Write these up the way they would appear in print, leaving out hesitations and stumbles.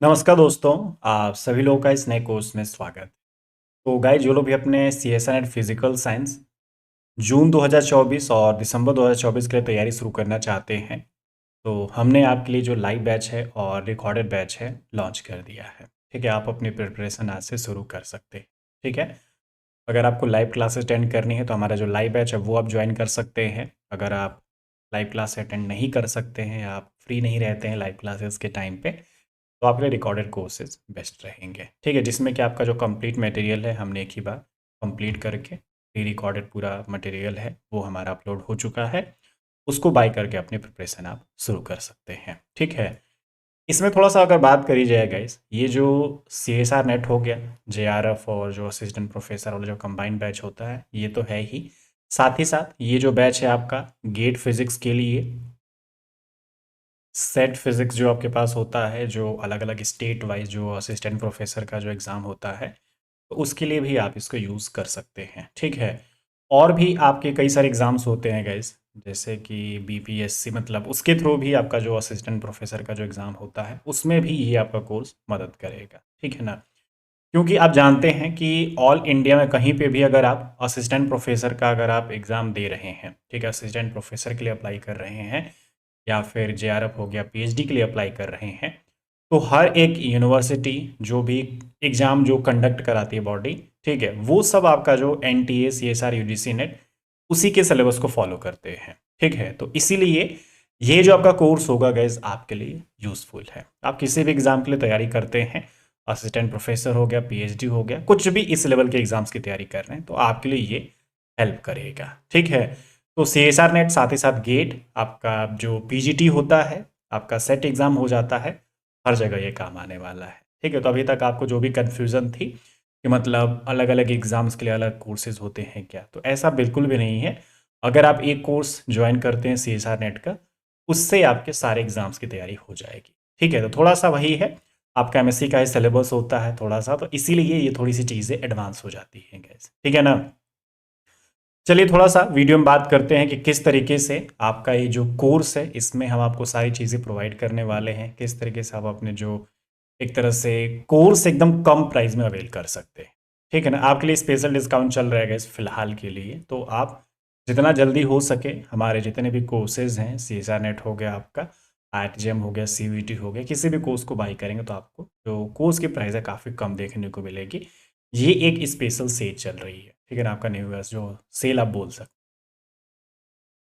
नमस्कार दोस्तों, आप सभी लोगों का इस नए कोर्स में स्वागत। तो गाइस, जो लोग भी अपने सीएसआर एंड फिजिकल साइंस जून 2024 और दिसंबर 2024 के लिए तैयारी शुरू करना चाहते हैं, तो हमने आपके लिए जो लाइव बैच है और रिकॉर्डेड बैच है लॉन्च कर दिया है। ठीक है, आप अपनी प्रिपरेशन आज से शुरू कर सकते हैं। ठीक है, अगर आपको लाइव क्लासेस अटेंड करनी है तो हमारा जो लाइव बैच है वो आप ज्वाइन कर सकते हैं। अगर आप लाइव क्लास अटेंड नहीं कर सकते हैं या आप फ्री नहीं रहते हैं लाइव क्लासेस के टाइम पे, तो आपके लिए रिकॉर्डेड कोर्सेज बेस्ट रहेंगे। ठीक है, जिसमें कि आपका जो कंप्लीट मटेरियल है हमने एक ही बार कंप्लीट करके प्री रिकॉर्डेड पूरा मटेरियल है वो हमारा अपलोड हो चुका है। उसको बाय करके अपनी प्रिपरेशन आप शुरू कर सकते हैं। ठीक है, इसमें थोड़ा सा अगर बात करी जाए गाइस, ये जो सी एस आर नेट हो गया, जे आर एफ और जो असिस्टेंट प्रोफेसर वाला जो कंबाइंड बैच होता है ये तो है ही। साथ ही साथ ये जो बैच है आपका गेट फिजिक्स के लिए, सेट फिजिक्स जो आपके पास होता है, जो अलग अलग स्टेट वाइज जो असिस्टेंट प्रोफेसर का जो एग्ज़ाम होता है, तो उसके लिए भी आप इसको यूज़ कर सकते हैं। ठीक है, और भी आपके कई सारे एग्ज़ाम्स होते हैं गाइस, जैसे कि बीपीएससी, मतलब उसके थ्रू भी आपका जो असिस्टेंट प्रोफेसर का जो एग्ज़ाम होता है उसमें भी ये आपका कोर्स मदद करेगा। ठीक है ना, क्योंकि आप जानते हैं कि ऑल इंडिया में कहीं पे भी अगर आप असिस्टेंट प्रोफेसर का अगर आप एग्ज़ाम दे रहे हैं, ठीक है, असिस्टेंट प्रोफेसर के लिए अप्लाई कर रहे हैं या फिर जेआरएफ हो गया, पीएचडी के लिए अप्लाई कर रहे हैं, तो हर एक यूनिवर्सिटी जो भी एग्ज़ाम जो कंडक्ट कराती है बॉडी, ठीक है, वो सब आपका जो एनटीए, सीएसआर, यूजीसी नेट उसी के सिलेबस को फॉलो करते हैं। ठीक है, तो इसीलिए ये जो आपका कोर्स होगा गाइज आपके लिए यूज़फुल है। आप किसी भी एग्ज़ाम के लिए तैयारी करते हैं, असिस्टेंट प्रोफेसर हो गया, पीएचडी हो गया, कुछ भी इस लेवल के एग्ज़ाम्स की तैयारी कर रहे हैं तो आपके लिए ये हेल्प करेगा। ठीक है, तो सीएसआर नेट साथ ही साथ गेट, आपका जो पीजीटी होता है, आपका सेट एग्ज़ाम हो जाता है, हर जगह ये काम आने वाला है। ठीक है, तो अभी तक आपको जो भी कन्फ्यूज़न थी कि मतलब अलग अलग एग्ज़ाम्स के लिए अलग कोर्सेज होते हैं क्या, तो ऐसा बिल्कुल भी नहीं है। अगर आप एक कोर्स ज्वाइन करते हैं सीएसआर नेट का, उससे आपके सारे एग्ज़ाम्स की तैयारी हो जाएगी। ठीक है, तो थोड़ा सा वही है, आपका एमएससी का ही सिलेबस होता है थोड़ा सा, तो इसीलिए ये थोड़ी सी चीज़ें एडवांस हो जाती हैं गैस। ठीक है ना, चलिए थोड़ा सा वीडियो में बात करते हैं कि किस तरीके से आपका ये जो कोर्स है इसमें हम आपको सारी चीज़ें प्रोवाइड करने वाले हैं, किस तरीके से आप अपने जो एक तरह से कोर्स एकदम कम प्राइस में अवेल कर सकते हैं। ठीक है ना, आपके लिए स्पेशल डिस्काउंट चल रहेगा इस फिलहाल के लिए, तो आप जितना जल्दी हो सके हमारे जितने भी कोर्सेज हैं, सीएसआर नेट हो गया आपका, आईआईटीजेम हो गया, सीवीटी हो गया, किसी भी कोर्स को बाई करेंगे तो आपको जो कोर्स की प्राइस है काफ़ी कम देखने को मिलेगी। ये एक स्पेशल सेल चल रही है। ठीक है ना, आपका न्यू ईयर जो सेल आप बोल सकते।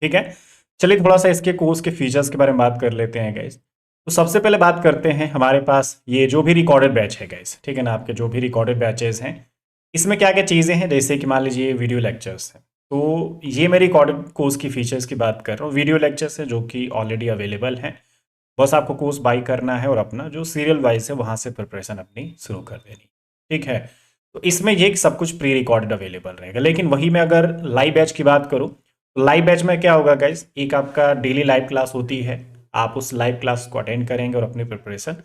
ठीक है, चलिए थोड़ा सा इसके कोर्स के फीचर्स के बारे में बात कर लेते हैं गाइस। तो सबसे पहले बात करते हैं हमारे पास ये जो भी रिकॉर्डेड बैच है गाइस। ठीक है ना, आपके जो भी रिकॉर्डेड बैचेस हैं इसमें क्या क्या चीज़ें हैं, जैसे कि मान लीजिए वीडियो लेक्चर्स हैं, तो ये मैं रिकॉर्डेड कोर्स की फीचर्स की बात कर रहा हूँ। वीडियो लेक्चर्स हैं जो कि ऑलरेडी अवेलेबल हैं, बस आपको कोर्स बाई करना है और अपना जो सीरियल वाइज है वहाँ से प्रिपरेशन अपनी शुरू कर देनी। ठीक है, तो इसमें ये सब कुछ प्री रिकॉर्डेड अवेलेबल रहेगा। लेकिन वही मैं अगर लाइव बैच की बात करूँ, लाइव बैच में क्या होगा गाइज, एक आपका डेली लाइव क्लास होती है, आप उस लाइव क्लास को अटेंड करेंगे और अपनी प्रिपरेशन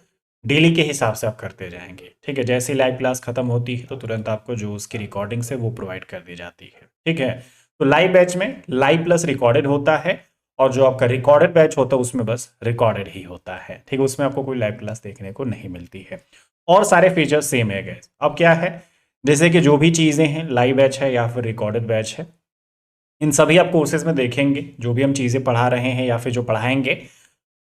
डेली के हिसाब से आप करते जाएंगे। ठीक है, जैसे ही लाइव क्लास खत्म होती है तो तुरंत आपको जो उसकी रिकॉर्डिंग्स है वो प्रोवाइड कर दी जाती है। ठीक है, तो लाइव बैच में लाइव प्लस रिकॉर्डेड होता है, और जो आपका रिकॉर्डेड बैच होता है उसमें बस रिकॉर्डेड ही होता है। ठीक है, उसमें आपको कोई लाइव क्लास देखने को नहीं मिलती है, और सारे फीचर्स सेम है गए। अब क्या है, जैसे कि जो भी चीज़ें हैं लाइव बैच है या फिर रिकॉर्डेड बैच है, इन सभी आप कोर्सेज में देखेंगे जो भी हम चीज़ें पढ़ा रहे हैं या फिर जो पढ़ाएंगे,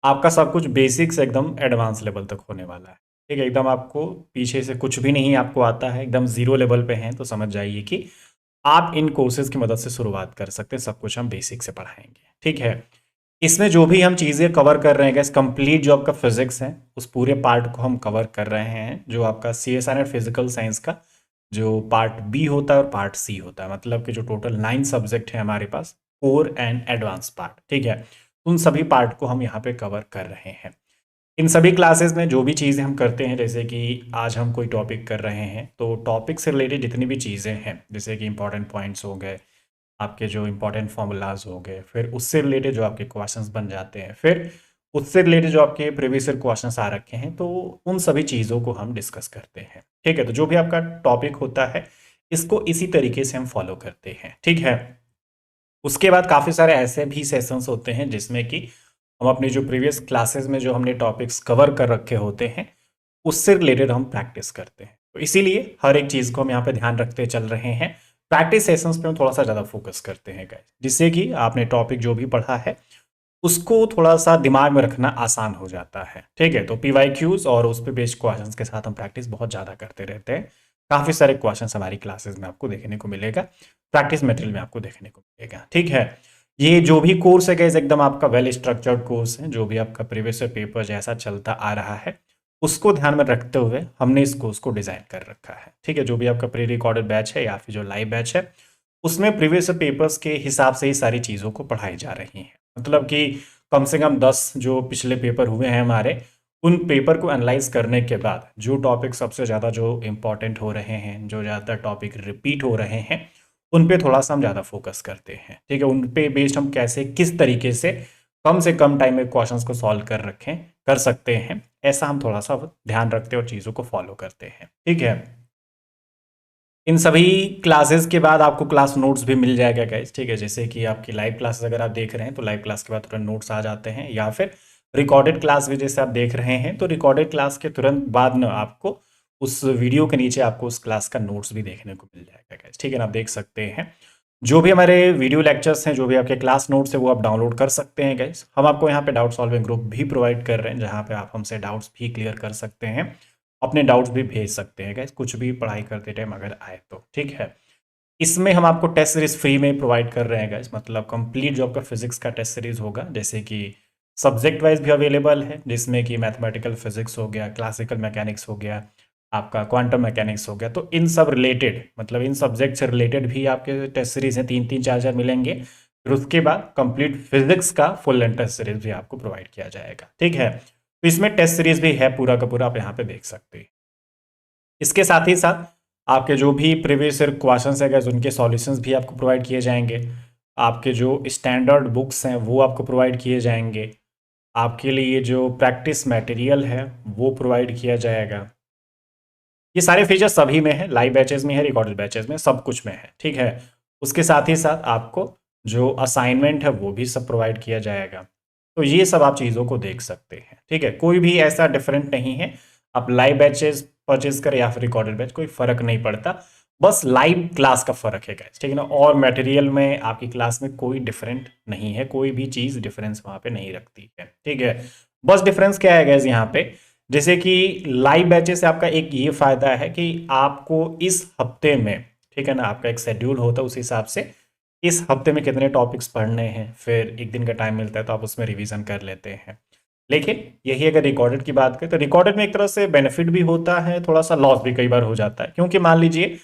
आपका सब कुछ बेसिक्स एकदम एडवांस लेवल तक होने वाला है। ठीक है, एकदम आपको पीछे से कुछ भी नहीं आपको आता है, एकदम जीरो लेवल पे हैं, तो समझ जाइए कि आप इन कोर्सेज की मदद से शुरुआत कर सकते हैं। सब कुछ हम बेसिक से पढ़ाएंगे। ठीक है, इसमें जो भी हम चीज़ें कवर कर रहे हैं गैस, कंप्लीट जो आपका फिजिक्स है उस पूरे पार्ट को हम कवर कर रहे हैं। जो आपका C S R and physical science का जो पार्ट बी होता है और पार्ट सी होता है, मतलब कि जो टोटल 9 सब्जेक्ट है हमारे पास, कोर एंड एडवांस पार्ट। ठीक है, उन सभी पार्ट को हम यहाँ पे कवर कर रहे हैं। इन सभी क्लासेस में जो भी चीज़ें हम करते हैं, जैसे कि आज हम कोई टॉपिक कर रहे हैं तो टॉपिक से रिलेटेड जितनी भी चीज़ें हैं, जैसे कि इंपॉर्टेंट पॉइंट्स हो गए, आपके जो इंपॉर्टेंट फॉर्मूलाज हो गए, फिर उससे रिलेटेड जो आपके क्वेश्चंस बन जाते हैं, फिर उससे रिलेटेड जो आपके प्रीवियस ईयर क्वेश्चंस आ रखे हैं, तो उन सभी चीज़ों को हम डिस्कस करते हैं। ठीक है, तो जो भी आपका टॉपिक होता है इसको इसी तरीके से हम फॉलो करते हैं। ठीक है, उसके बाद काफ़ी सारे ऐसे भी सेशंस होते हैं जिसमें कि हम अपनी जो प्रीवियस क्लासेस में जो हमने टॉपिक्स कवर कर रखे होते हैं उससे रिलेटेड हम प्रैक्टिस करते हैं। तो इसीलिए हर एक चीज़ को हम यहाँ पे ध्यान रखते चल रहे हैं। प्रैक्टिस सेशंस पे हम थोड़ा सा ज़्यादा फोकस करते हैं गाइस, जिससे कि आपने टॉपिक जो भी पढ़ा है उसको थोड़ा सा दिमाग में रखना आसान हो जाता है। ठीक है, तो PYQs और उस पे बेस्ड क्वेश्चंस के साथ हम प्रैक्टिस बहुत ज़्यादा करते रहते हैं। काफ़ी सारे क्वेश्चंस हमारी क्लासेस में आपको देखने को मिलेगा, प्रैक्टिस मटेरियल में आपको देखने को मिलेगा। ठीक है, ये जो भी कोर्स है गाइस एकदम आपका वेल स्ट्रक्चर्ड कोर्स है। जो भी आपका प्रीवियस पेपर जैसा चलता आ रहा है उसको ध्यान में रखते हुए हमने इस कोर्स को डिज़ाइन कर रखा है। ठीक है, जो भी आपका प्री रिकॉर्डेड बैच है या फिर जो लाइव बैच है उसमें प्रीवियस पेपर्स के हिसाब से ही सारी चीज़ों को पढ़ाई जा रही हैं। मतलब कि कम से कम 10 जो पिछले पेपर हुए हैं हमारे, उन पेपर को एनालाइज करने के बाद जो टॉपिक सबसे ज़्यादा जो इम्पोर्टेंट हो रहे हैं, जो ज़्यादातर टॉपिक रिपीट हो रहे हैं, उन पे थोड़ा सा हम ज़्यादा फोकस करते हैं। ठीक है, उन पे बेस्ड हम कैसे किस तरीके से कम टाइम में क्वेश्चंस को सॉल्व कर सकते हैं, ऐसा हम थोड़ा सा ध्यान रखते हैं और चीज़ों को फॉलो करते हैं। ठीक है, इन सभी क्लासेस के बाद आपको क्लास नोट्स भी मिल जाएगा गाइस। ठीक है, जैसे कि आपकी लाइव क्लासेस अगर आप देख रहे हैं तो लाइव क्लास के बाद तुरंत नोट्स आ जाते हैं, या फिर रिकॉर्डेड क्लास भी जैसे आप देख रहे हैं तो रिकॉर्डेड क्लास के तुरंत बाद ना आपको उस वीडियो के नीचे आपको उस क्लास का नोट्स भी देखने को मिल जाएगा गाइस। ठीक है ना, आप देख सकते हैं जो भी हमारे वीडियो लेक्चर्स हैं, जो भी आपके क्लास नोट्स है वो आप डाउनलोड कर सकते हैं गाइस। हम आपको यहाँ पे डाउट सॉल्विंग ग्रुप भी प्रोवाइड कर रहे हैं, जहाँ पे आप हमसे डाउट्स भी क्लियर कर सकते हैं, अपने डाउट्स भी भेज सकते हैं गाइस, कुछ भी पढ़ाई करते टाइम अगर आए तो। ठीक है, इसमें हम आपको टेस्ट सीरीज फ्री में प्रोवाइड कर रहे हैं गाइस। मतलब कंप्लीट जो आपका फिजिक्स का टेस्ट सीरीज होगा, जैसे कि सब्जेक्ट वाइज भी अवेलेबल है, जिसमें कि मैथमेटिकल फिजिक्स हो गया, क्लासिकल मैकेनिक्स हो गया, आपका क्वांटम मैकेनिक्स हो गया। तो इन सब रिलेटेड, मतलब इन सब्जेक्ट से रिलेटेड भी आपके टेस्ट सीरीज हैं, 3-3 4-4 मिलेंगे। फिर उसके बाद कंप्लीट फिजिक्स का फुल लेंथ टेस्ट सीरीज भी आपको प्रोवाइड किया जाएगा। ठीक है, तो इसमें टेस्ट सीरीज भी है पूरा का पूरा, आप यहाँ पे देख सकते हैं। इसके साथ ही साथ आपके जो भी प्रीवियस ईयर क्वेश्चंस है उनके सॉल्यूशंस भी आपको प्रोवाइड किए जाएंगे। आपके जो स्टैंडर्ड बुक्स हैं वो आपको प्रोवाइड किए जाएंगे। आपके लिए जो प्रैक्टिस मटेरियल है वो प्रोवाइड किया जाएगा। ये सारे फीचर्स सभी में है, लाइव बैचेस में है, रिकॉर्डेड बैचेस में, सब कुछ में है। ठीक है, उसके साथ ही साथ आपको जो असाइनमेंट है वो भी सब प्रोवाइड किया जाएगा। तो ये सब आप चीज़ों को देख सकते हैं। ठीक है, कोई भी ऐसा डिफरेंट नहीं है, आप लाइव बैचेस परचेज करें या फिर रिकॉर्डेड बैच, कोई फर्क नहीं पड़ता, बस लाइव क्लास का फर्क है गाइस। ठीक है ना, और मटेरियल में आपकी क्लास में कोई डिफरेंट नहीं है, कोई भी चीज़ डिफरेंस वहाँ पे नहीं रखती है। ठीक है, बस डिफरेंस क्या है गाइस यहाँ पे, जैसे कि लाइव बैचेस से आपका एक ये फायदा है कि आपको इस हफ्ते में, ठीक है ना, आपका एक शेड्यूल होता है, उस हिसाब से इस हफ्ते में कितने टॉपिक्स पढ़ने हैं, फिर एक दिन का टाइम मिलता है तो आप उसमें रिवीजन कर लेते हैं। लेकिन यही अगर रिकॉर्डेड की बात करें तो रिकॉर्डेड में एक तरह से बेनिफिट भी होता है, थोड़ा सा लॉस भी कई बार हो जाता है, क्योंकि मान लीजिए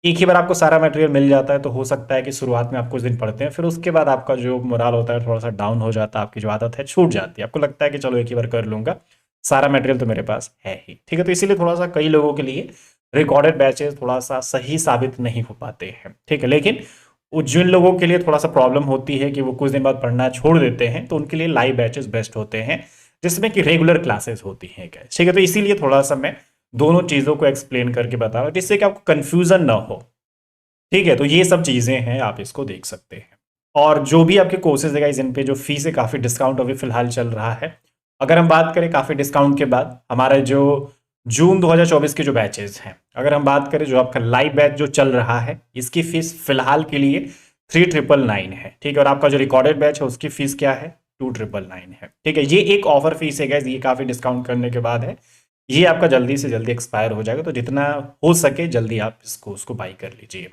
एक ही बार आपको सारा मटेरियल मिल जाता है तो हो सकता है कि शुरुआत में आप कुछ दिन पढ़ते हैं, फिर उसके बाद आपका जो मोराल होता है थोड़ा सा डाउन हो जाता है, आपकी जो आदत है छूट जाती है, आपको लगता है कि चलो एक ही बार कर लूंगा, सारा मटेरियल तो मेरे पास है ही। ठीक है, तो इसीलिए थोड़ा सा कई लोगों के लिए रिकॉर्डेड बैचेस थोड़ा सा सही साबित नहीं हो पाते हैं। ठीक है, लेकिन जिन लोगों के लिए थोड़ा सा प्रॉब्लम होती है कि वो कुछ दिन बाद पढ़ना छोड़ देते हैं, तो उनके लिए लाइव बैचेस बेस्ट होते हैं, जिसमें कि रेगुलर क्लासेस होती हैं। ठीक है, तो इसीलिए थोड़ा सा मैं दोनों चीज़ों को एक्सप्लेन करके बता रहा हूँ, जिससे कि आपको कंफ्यूजन ना हो। ठीक है, तो ये सब चीज़ें हैं, आप इसको देख सकते हैं। और जो भी आपके कोर्सेज है इन पे जो फीस है काफ़ी डिस्काउंट अभी फिलहाल चल रहा है। अगर हम बात करें काफ़ी डिस्काउंट के बाद, हमारा जो जून 2024 के जो बैचेज हैं, अगर हम बात करें जो आपका लाइव बैच जो चल रहा है, इसकी फीस फिलहाल के लिए 3999 है। ठीक है, और आपका जो रिकॉर्डेड बैच है उसकी फीस क्या है, 2999 है। ठीक है, ये एक ऑफर फीस है गाइस, ये काफ़ी डिस्काउंट करने के बाद है, ये आपका जल्दी से जल्दी एक्सपायर हो जाएगा, तो जितना हो सके जल्दी आप उसको बाई कर लीजिए।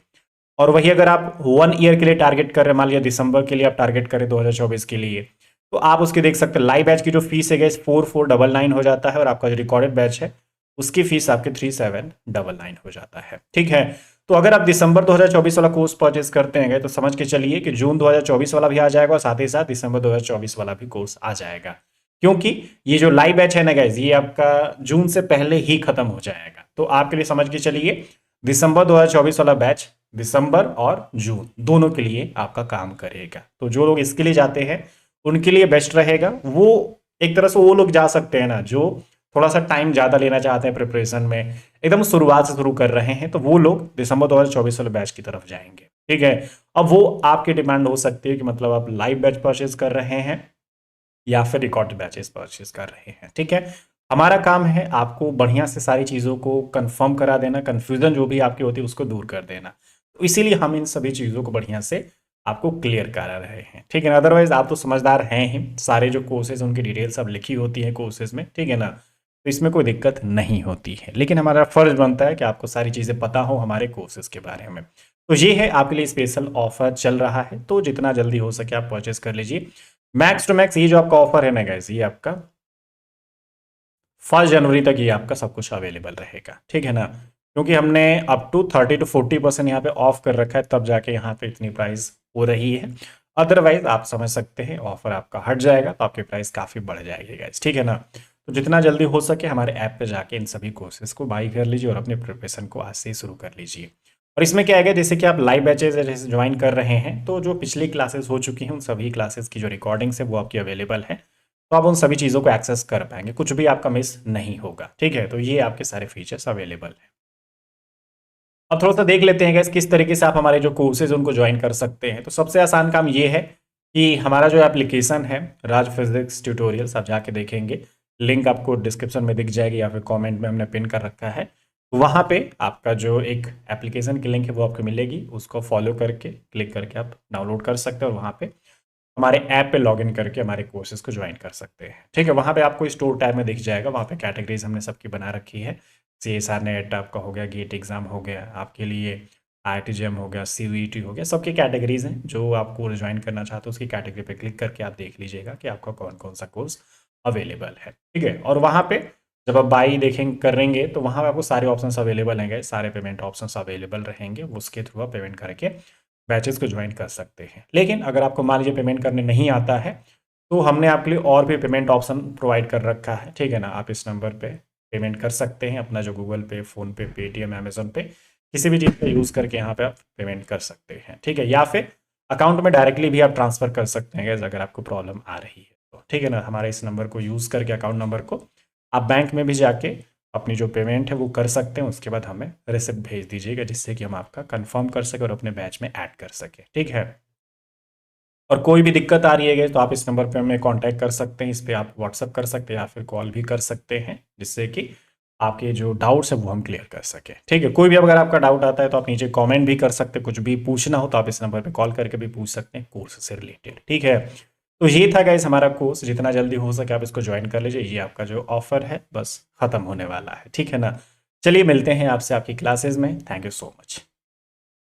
और वही अगर आप 1 ईयर के लिए टारगेट कर रहे हैं, मान लिया दिसंबर के लिए आप टारगेट करें 2024 के लिए, तो आप उसके देख सकते हैं लाइव बैच की जो फीस है गैस 4499 हो जाता है, और आपका जो रिकॉर्डेड बैच है उसकी फीस आपके 3799 हो जाता है। ठीक है, तो अगर आप दिसंबर 2024 वाला कोर्स परचेस करते हैं तो समझ के चलिए कि जून 2024 वाला भी आ जाएगा और साथ ही साथ दिसंबर 2024 वाला भी कोर्स आ जाएगा, क्योंकि ये जो लाइव बैच है ना गाइज, ये आपका जून से पहले ही खत्म हो जाएगा। तो आपके लिए समझ के चलिए दिसंबर 2024 वाला बैच दिसंबर और जून दोनों के लिए आपका काम करेगा। तो जो लोग इसके लिए जाते हैं उनके लिए बेस्ट रहेगा। वो एक तरह से वो लोग जा सकते हैं ना जो थोड़ा सा टाइम ज़्यादा लेना चाहते हैं प्रिपरेशन में, एकदम शुरुआत से शुरू कर रहे हैं, तो वो लोग दिसंबर 2024 वाले बैच की तरफ जाएंगे। ठीक है, अब वो आपकी डिमांड हो सकती है कि मतलब आप लाइव बैच परचेज कर रहे हैं या फिर रिकॉर्डेड बैचेस परचेज कर रहे हैं। ठीक है, हमारा काम है आपको बढ़िया से सारी चीज़ों को कंफर्म करा देना, कन्फ्यूज़न जो भी आपकी होती है उसको दूर कर देना। तो इसीलिए हम इन सभी चीज़ों को बढ़िया से आपको क्लियर करा रहे हैं, ठीक है ना। अदरवाइज़ आप तो समझदार हैं ही, सारे जो कोर्सेज़ उनकी डिटेल सब लिखी होती है कोर्सेज़ में, ठीक है ना। तो इसमें कोई दिक्कत नहीं होती है, लेकिन हमारा फ़र्ज़ बनता है कि आपको सारी चीज़ें पता हो हमारे कोर्सेज़ के बारे में। तो ये है आपके लिए स्पेशल ऑफ़र चल रहा है, तो जितना जल्दी हो सके आप परचेज़ कर लीजिए। मैक्स टू मैक्स ये जो आपका ऑफ़र है ना गाइस, ये आपका 1 जनवरी तक ये आपका सब कुछ अवेलेबल रहेगा, ठीक है ना। क्योंकि हमने अप टू 30 to 40% यहाँ पे ऑफ कर रखा है, तब जाके यहाँ पे इतनी प्राइस हो रही है। अदरवाइज आप समझ सकते हैं ऑफर आपका हट जाएगा तो आपकी प्राइस काफ़ी बढ़ जाएगी गाइस, ठीक है ना। तो जितना जल्दी हो सके हमारे ऐप पे जाके इन सभी कोर्सेज को बाई कर लीजिए और अपने प्रिपरेशन को आज से ही शुरू कर लीजिए। और इसमें क्या है, जैसे कि आप लाइव बैचेज जैसे ज्वाइन कर रहे हैं, तो जो पिछली क्लासेस हो चुकी हैं उन सभी क्लासेस की जो रिकॉर्डिंग्स है वो आपकी अवेलेबल है, तो आप उन सभी चीज़ों को एक्सेस कर पाएंगे, कुछ भी आपका मिस नहीं होगा, ठीक है। तो ये आपके सारे फीचर्स अवेलेबल हैं। अब थोड़ा सा देख लेते हैं किस तरीके से आप हमारे जो कोर्सेज उनको ज्वाइन कर सकते हैं। तो सबसे आसान काम ये है कि हमारा जो एप्लीकेशन है राज फिजिक्स ट्यूटोरियल्स, आप जाके देखेंगे, लिंक आपको डिस्क्रिप्शन में दिख जाएगी या फिर कमेंट में हमने पिन कर रखा है। वहाँ पे आपका जो एक एप्लीकेशन की लिंक है वो आपको मिलेगी, उसको फॉलो करके क्लिक करके आप डाउनलोड कर सकते हैं और वहाँ पे हमारे ऐप पे लॉगिन करके हमारे कोर्सेज को ज्वाइन कर सकते हैं, ठीक है। वहाँ पे आपको स्टोर टैब में दिख जाएगा, वहाँ पे कैटेगरीज हमने सबकी बना रखी है। CSR नेट आपका हो गया, गेट एग्जाम हो गया, आपके लिए IIT JEM हो गया, CUET हो गया, सबकी कैटेगरीज हैं। जो आप कोर्स ज्वाइन करना चाहते हो उसकी कैटेगरी पे क्लिक करके आप देख लीजिएगा कि आपका कौन कौन सा कोर्स अवेलेबल है, ठीक है। और वहाँ पे जब आप बाई देखेंगे करेंगे तो वहाँ पे आपको सारे ऑप्शंस अवेलेबल हैं, सारे पेमेंट ऑप्शंस अवेलेबल रहेंगे, उसके थ्रू आप पेमेंट करके बैचेस को ज्वाइन कर सकते हैं। लेकिन अगर आपको मान लीजिए पेमेंट करने नहीं आता है तो हमने आपके लिए और भी पेमेंट ऑप्शन प्रोवाइड कर रखा है, ठीक है ना। आप इस नंबर पे पेमेंट कर सकते हैं, अपना जो गूगल पे, फ़ोन पे, पेटीएम, अमेजोन पे किसी भी चीज़ का यूज़ करके यहाँ पे आप पेमेंट कर सकते हैं, ठीक है। या फिर अकाउंट में डायरेक्टली भी आप ट्रांसफ़र कर सकते हैं guys, अगर आपको प्रॉब्लम आ रही है तो, ठीक है ना। हमारे इस नंबर को यूज़ करके, अकाउंट नंबर को, आप बैंक में भी जाके अपनी जो पेमेंट है वो कर सकते हैं। उसके बाद हमें रिसिप्ट भेज दीजिएगा जिससे कि हम आपका कंफर्म कर सकें और अपने बैच में ऐड कर सकें, ठीक है। और कोई भी दिक्कत आ रही है तो आप इस नंबर पे हमें कांटेक्ट कर सकते हैं, इस पे आप व्हाट्सअप कर सकते हैं या फिर कॉल भी कर सकते हैं, जिससे कि आपके जो डाउट्स है वो हम क्लियर कर सकें, ठीक है। कोई भी अगर आपका डाउट आता है तो आप नीचे कमेंट भी कर सकते हैं, कुछ भी पूछना हो तो आप इस नंबर पे कॉल करके भी पूछ सकते हैं कोर्स से रिलेटेड, ठीक है। तो ये था गाइस हमारा कोर्स, जितना जल्दी हो सके आप इसको ज्वाइन कर लीजिए। ये आपका जो ऑफर है बस खत्म होने वाला है, ठीक है ना। चलिए मिलते हैं आपसे आपकी क्लासेज में। Thank you so much.